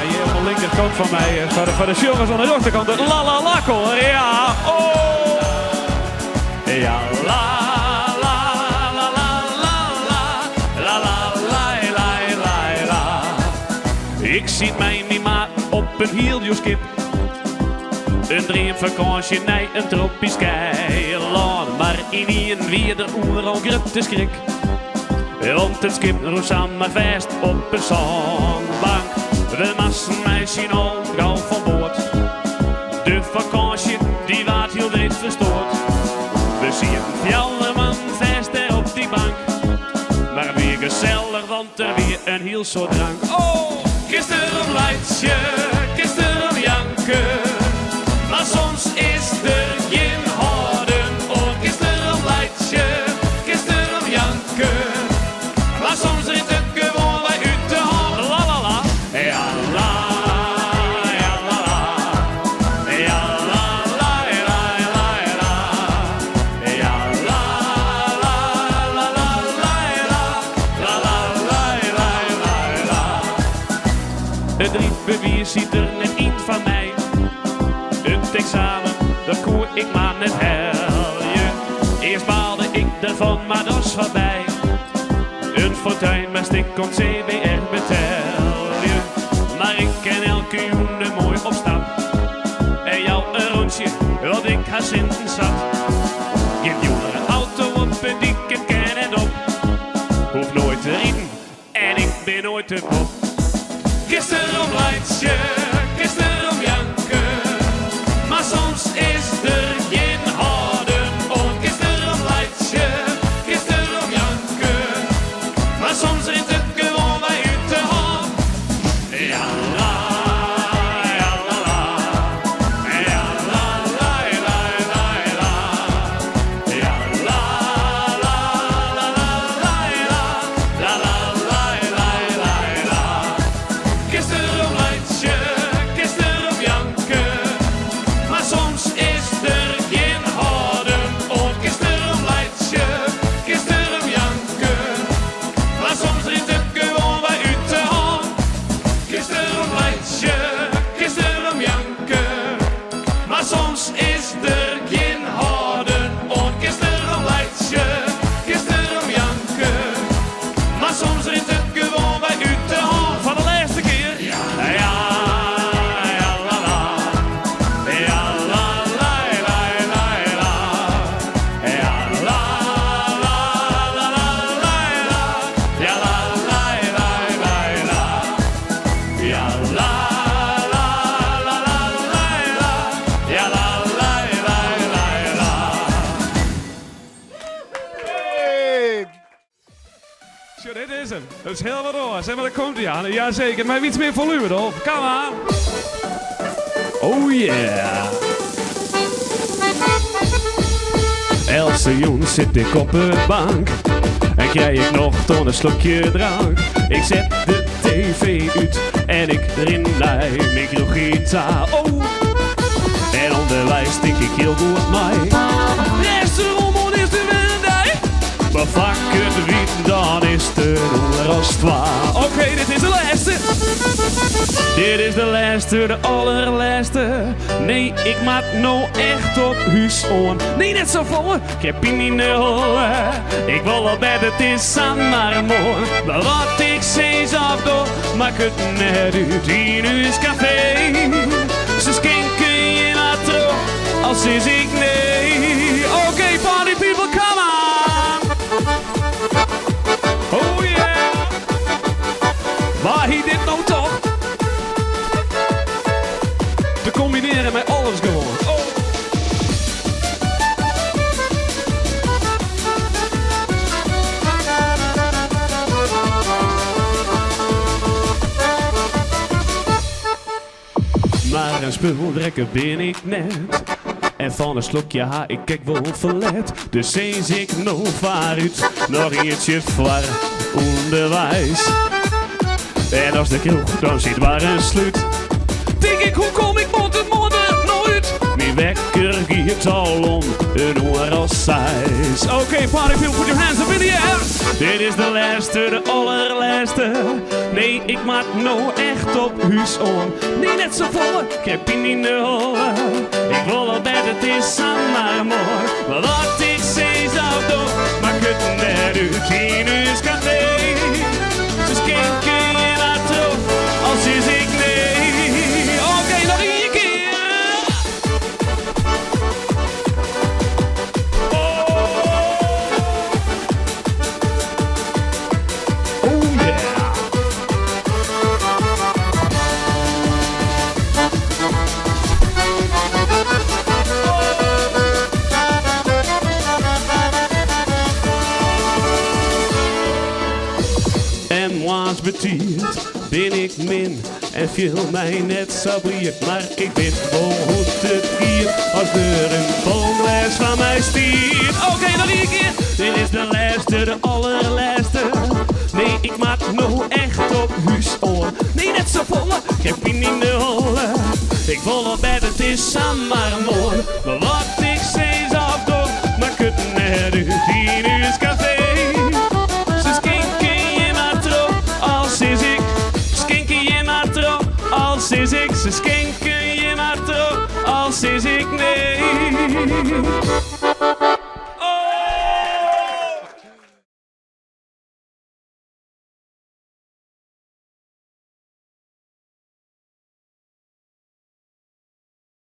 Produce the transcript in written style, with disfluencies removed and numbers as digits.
Hier op de linkerkant van mij, voor de jongens aan de rechterkant, de la la la koor. Ja, oh. Ja, la la la la la la la la la la la. Ik zie mij niet maar op een hieljoeskip. Een dreamvakantie, nee, een tropisch keiland. Maar in een weer de oer al grut te schrik. Want het schip roest samen vast op een zandbank. De massen meisjes al gauw van boord. De vakantie, die waard heel breed verstoord. We zien fjallman vast er op die bank. Maar weer gezellig, want er weer een heel soort drank. Oh, gisteren leidje, gisteren janken. Maar soms is er geen houden. Oh, gisteren leidje, gisteren janken. Maar soms is het gewoon bij u te houden. La la la. Ja la, ja la la. Ja la la, la la la. Ja la la la la la la la la la. Het rietbewier ziet er net in van mij. Het examen, dat koer ik maar net helje. Eerst baalde ik ervan, maar dat is voorbij. Een fortuin, maar stik komt CBR betelje. Maar ik ken elke joene mooi op stap. En jou een rondje, wat ik haar zinten zat. Geef jongere auto op en die ken en op. Hoef nooit te rijden en ik ben nooit te pop. Gisteren om leidje, gisteren om janken. Maar soms is er geen houden. Oh, gisteren om leidje, gisteren om janken. Maar soms is het gewoon bij u te houden. Ja la, ja la la. Ja la la la la la. Ja la la la la la la. La la la la la la. Gisteren om leidje, gisteren om janken. Maar soms is er geen houden. Oh, gisteren om leidje, gisteren om janken. Maar soms is het gewoon bij u te houden. Gisteren om leidje, gisteren om janken. Maar soms is er geen houden. Oh, gisteren om leidje, gisteren om janken. Maar soms is het gewoon bij u te houden. Van de laatste keer. Ja, ja, ja, la la. Ja, la la la la la. Ja, la la la la la la. Ja, la la la la la. Ja, la la la la la la. Ja, la la la la la. Zo, dit is hem. Dat is heel wat door. Zeg maar, daar komt hij aan. Jazeker, maar iets meer volume, toch? Kom aan. Oh yeah. Else jong zit ik op een bank. En krijg ik nog toch een slokje drank. Ik zet de tv uit en ik erin lei microgitaar. Oh. En onderwijs denk ik heel goed mee. Restaurant is de weddenij. Maar vak het wiet, dan is de roest waar. Oké, dit is de laatste. Dit is de laatste, de allerlaatste. Nee, ik maak nou echt op huis on. Nee, net zo vol. Ik heb hier niet nul. Ik wil wel bed, het is aan maar mooi. Maar wat ik steeds op doe, maak het net uit. Hier nu is café. Ze schenken je maar terug, als is ik nee. Oké, party people, come on. Oh yeah. Waar hij dit nou toch? Te combineren met alles gewoon. Oh. Maar een spuldrekker ben ik net. En van een slokje ha ik kijk wel verlet. Dus eens ik nog waaruit. Nog eentje voor onderwijs. En als de kroeg dan ziet waar een sluit. Denk ik, hoe kom ik morgen nooit? Wie wekker giet al om een uur als 6. Oké, party people, put your hands up in the air. Dit is de laatste, de allerlaatste. Nee, ik maak nou echt op huis om. Nee, net zo vol, ik heb je niet nodig. Ik wil al bed, het is aan maar mooi. Maar wat ik zei zou doen, maak het net uit in huis café. Dus kijken je maar terug, als is ik nee. Oké, nog een keer. Oh yeah. En was betiert, ben ik min en viel mij net zo weird. Maar ik weet wel hoe het hier als er een volgles van mij stiert. Oké, nog een keer. Dit is de laatste, de allerlaatste. Nee, ik maak nou echt op huis om. Nee, net zo vol, ik heb je niet nodig. Ik vol op bed, het is aan maar mooi. Maar wat ik zei zou doen, maak het net uit in huis café. Ze skinken je maar trop, als is ik. Skinken je maar trop, als is ik. Ze skinken je maar trop, als is ik nee.